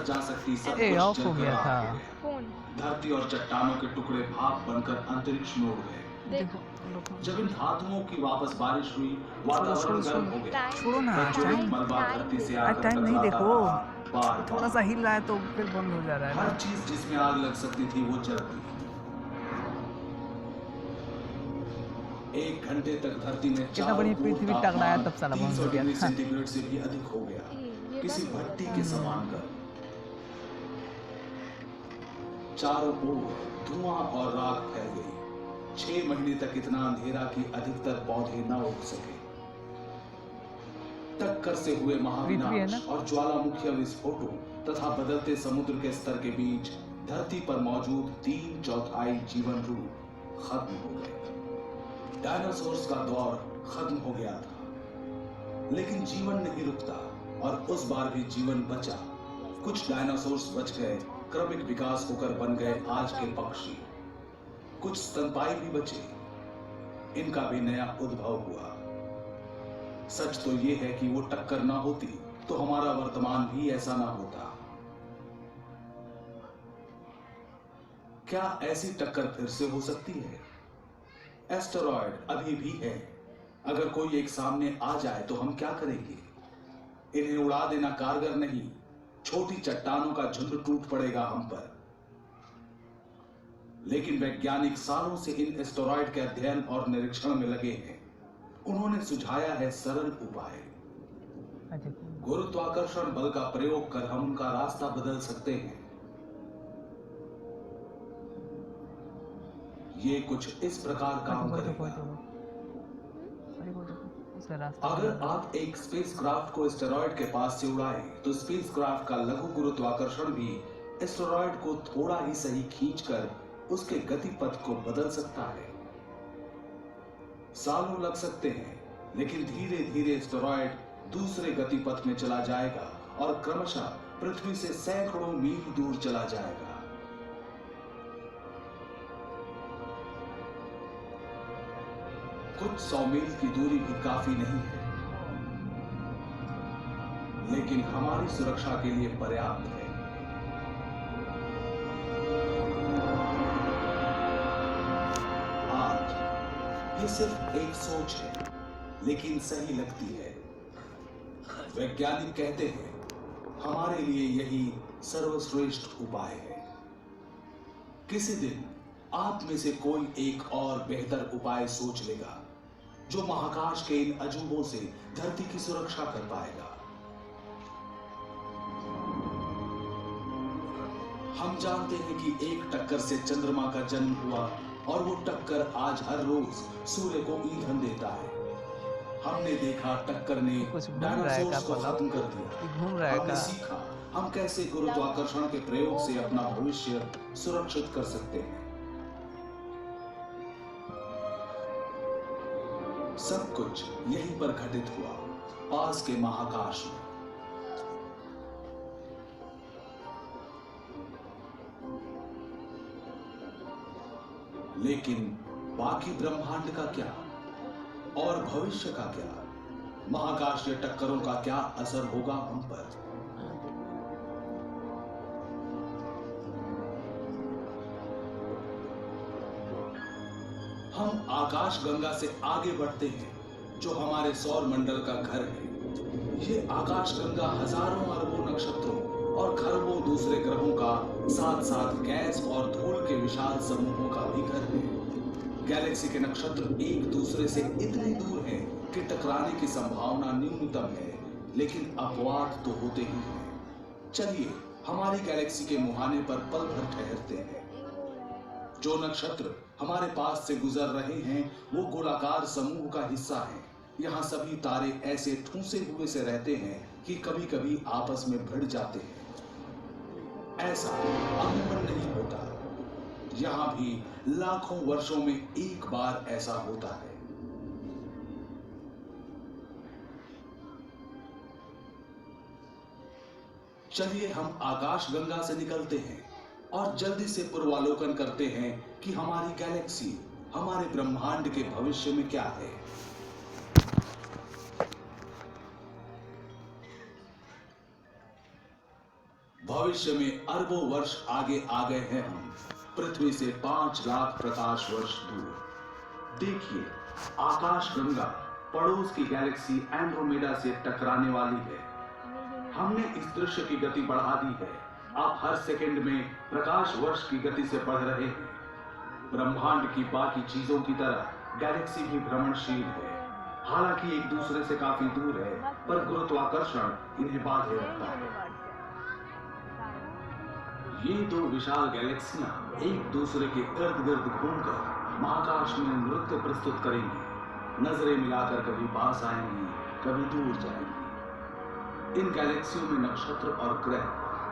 जा सकती सब ए कुछ ऑफ हो जलकर गया था। राख हो गया। फोन धरती और चट्टानों के टुकड़े भाप बनकर अंतरिक्ष में उड़ गए। देखो। जब इन धातुओं की वापस बारिश हुई, छोड़ो वातावरण छोड़ो गर्म छोड़ो हो गया। टाइम छोड़ो ना। प्रज्वलित टाइम मलबा टाइम धरती से देखो। आकर टाइम नहीं टकराता देखो। रहा, बार थोड़ा सा बार। हिल रहा है तो फिर बंद हो जा रहा है हर ना। चीज जिसमें आग लग सकती थी वो जल गई। 1 घंटे तक धरती में कितना चारों बड़ी ओर पृथ्वी टकराया तापमान तब साला बंद 300 हो गया डिग्री था। सेंटीग्रेड से भी अधिक हो गया, ये किसी बंद हो भट्टी गया के था। समान गर्म। चारों ओर धुआं और राख फैल गई। 6 महीने तक इतना अंधेरा कि अधिकतर पौधे न उग सके। टक्कर से हुए पृथ्वी है महाविनाश ना। और ज्वालामुखी विस्फोटों तथा बदलते समुद्र के स्तर के बीच धरती पर मौजूद 3/4 जीवन रूप खत्म हो गए। डायनासोर्स का दौर खत्म हो गया था, लेकिन जीवन नहीं रुकता और उस बार भी जीवन बचा। कुछ डायनासोर्स बच गए, क्रमिक विकास होकर बन गए आज के पक्षी। कुछ स्तनपायी भी बचे, इनका भी नया उद्भव हुआ। सच तो यह है कि वो टक्कर ना होती तो हमारा वर्तमान भी ऐसा ना होता। क्या ऐसी टक्कर फिर से हो सकती है? एस्टेरॉयड अभी भी है। अगर कोई एक सामने आ जाए तो हम क्या करेंगे? इन्हें उड़ा देना कारगर नहीं, छोटी चट्टानों का झुंड टूट पड़ेगा हम पर। लेकिन वैज्ञानिक सालों से इन एस्टेरॉयड के अध्ययन और निरीक्षण में लगे हैं। उन्होंने सुझाया है सरल उपाय। गुरुत्वाकर्षण बल का प्रयोग कर हम उनका रास्ता बदल सकते हैं। ये कुछ इस प्रकार काम करेगा। अगर आप एक स्पेसक्राफ्ट को एस्टेरॉयड के पास से उड़ाएं, तो स्पेसक्राफ्ट का लघु गुरुत्वाकर्षण भी एस्टेरॉयड को थोड़ा ही सही खींचकर उसके गति पथ को बदल सकता है। सालों लग सकते हैं, लेकिन धीरे धीरे एस्टेरॉयड दूसरे गति पथ में चला जाएगा और क्रमशः पृथ्वी से सैकड़ों मील दूर चला जाएगा। कुछ 100 मील की दूरी भी काफी नहीं है, लेकिन हमारी सुरक्षा के लिए पर्याप्त है। आज ये सिर्फ एक सोच है, लेकिन सही लगती है। वैज्ञानिक कहते हैं हमारे लिए यही सर्वश्रेष्ठ उपाय है। किसी दिन आप में से कोई एक और बेहतर उपाय सोच लेगा, जो महाकाश के इन अजूबों से धरती की सुरक्षा कर पाएगा। हम जानते हैं कि एक टक्कर से चंद्रमा का जन्म हुआ और वो टक्कर आज हर रोज सूर्य को ईंधन देता है। हमने देखा टक्कर ने डायनासोर्स को खत्म कर दिया। हमने सीखा हम कैसे गुरुत्वाकर्षण के प्रयोग से अपना भविष्य सुरक्षित कर सकते हैं। सब कुछ यहीं पर घटित हुआ, पास के महाकाश में। लेकिन बाकी ब्रह्मांड का क्या और भविष्य का क्या? महाकाशीय टक्करों का क्या असर होगा हम पर? हम आकाश गंगा से आगे बढ़ते हैं, जो हमारे सौर मंडल का घर है। ये आकाश गंगा हजारों अरबों नक्षत्रों और खरबों दूसरे ग्रहों का, साथ साथ गैस और धूल के विशाल समूहों का भी घर है। गैलेक्सी के नक्षत्र एक दूसरे से इतने दूर हैं कि टकराने की संभावना न्यूनतम है, लेकिन अपवाद तो होते ही हैं। चलिए हमारी गैलेक्सी के मुहाने पर पल भर ठहरते हैं। जो नक्षत्र हमारे पास से गुजर रहे हैं वो गोलाकार समूह का हिस्सा है। यहाँ सभी तारे ऐसे ठूंसे हुए से रहते हैं कि कभी कभी आपस में भिड़ जाते हैं। ऐसा अमूमन नहीं होता, यहाँ भी लाखों वर्षों में एक बार ऐसा होता है। चलिए हम आकाश गंगा से निकलते हैं और जल्दी से पूर्वालोकन करते हैं कि हमारी गैलेक्सी, हमारे ब्रह्मांड के भविष्य में क्या है। भविष्य में अरबों वर्ष आगे आ गए हैं हम, पृथ्वी से 5 लाख प्रकाश वर्ष दूर। देखिए, आकाश गंगा पड़ोस की गैलेक्सी एंड्रोमेडा से टकराने वाली है। हमने इस दृश्य की गति बढ़ा दी है। आप हर सेकंड में प्रकाश वर्ष की गति से बढ़ रहे हैं। ब्रह्मांड की बाकी चीजों की तरह गैलेक्सी भी भ्रमणशील है। हालांकि एक दूसरे से काफी दूर है, पर गुरुत्वाकर्षण इन्हें बांधे रखता है। ये दो विशाल गैलेक्सियां एक दूसरे के इर्द गिर्द घूमकर महाकाश में नृत्य प्रस्तुत करेंगी। नजरें मिलाकर कभी पास आएंगी, कभी दूर जाएंगी। इन गैलेक्सियों में नक्षत्र और ग्रह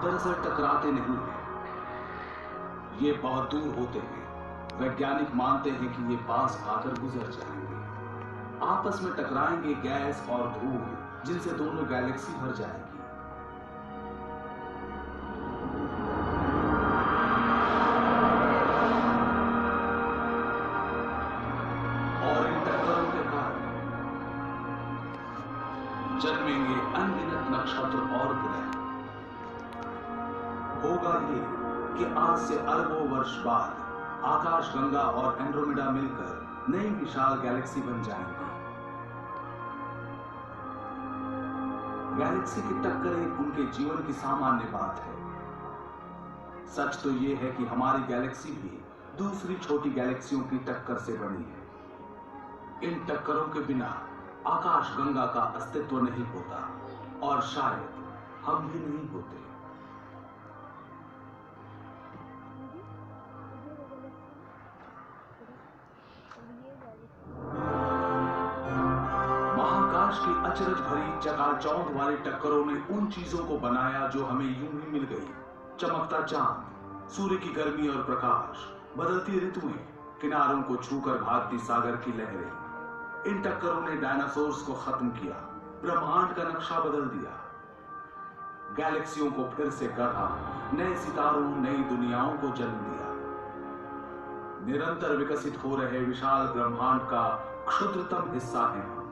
दरअसल टकराते नहीं हैं। ये बहुत दूर होते हैं। वैज्ञानिक मानते हैं कि ये पास आकर गुजर जाएंगे। आपस में टकराएंगे गैस और धूल, जिनसे दोनों गैलेक्सी भर जाएंगी। और इन टक्करों के कारण जन्मेंगे अनगिनत नक्षत्र और ग्रह। होगा ये कि आज से अरबों वर्ष बाद आकाश गंगा और एंड्रोमेडा मिलकर नई विशाल गैलेक्सी बन जाएंगी। गैलेक्सी की टक्करें उनके जीवन की सामान्य बात है। सच तो यह है कि हमारी गैलेक्सी भी दूसरी छोटी गैलेक्सियों की टक्कर से बनी है। इन टक्करों के बिना आकाश गंगा का अस्तित्व नहीं होता और शायद हम भी नहीं होते। महाकाश की अचरज भरी चकाचौंध वाली टक्करों ने उन चीजों को बनाया जो हमें यूं ही मिल गई। चमकता चांद, सूर्य की गर्मी और प्रकाश, बदलती ऋतुएं, किनारों को छूकर भागती सागर की लहरें। इन टक्करों ने डायनासोर्स को खत्म किया, ब्रह्मांड का नक्शा बदल दिया, गैलेक्सियों को फिर से गढ़ा, नए सितारों, नई दुनियाओं को जन्म दिया। निरंतर विकसित हो रहे विशाल ब्रह्मांड का क्षुद्रतम हिस्सा है हम।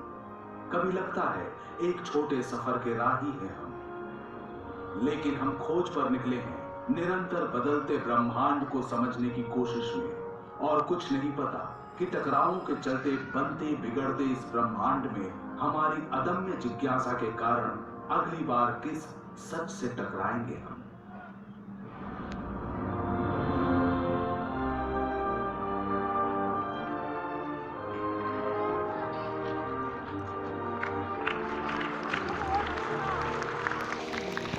कभी लगता है एक छोटे सफर के राही हैं हम, लेकिन हम खोज पर निकले हैं निरंतर बदलते ब्रह्मांड को समझने की कोशिश में। और कुछ नहीं पता कि टकरावों के चलते बनते बिगड़ते इस ब्रह्मांड में हमारी अदम्य जिज्ञासा के कारण अगली बार किस सच से टकराएंगे हम।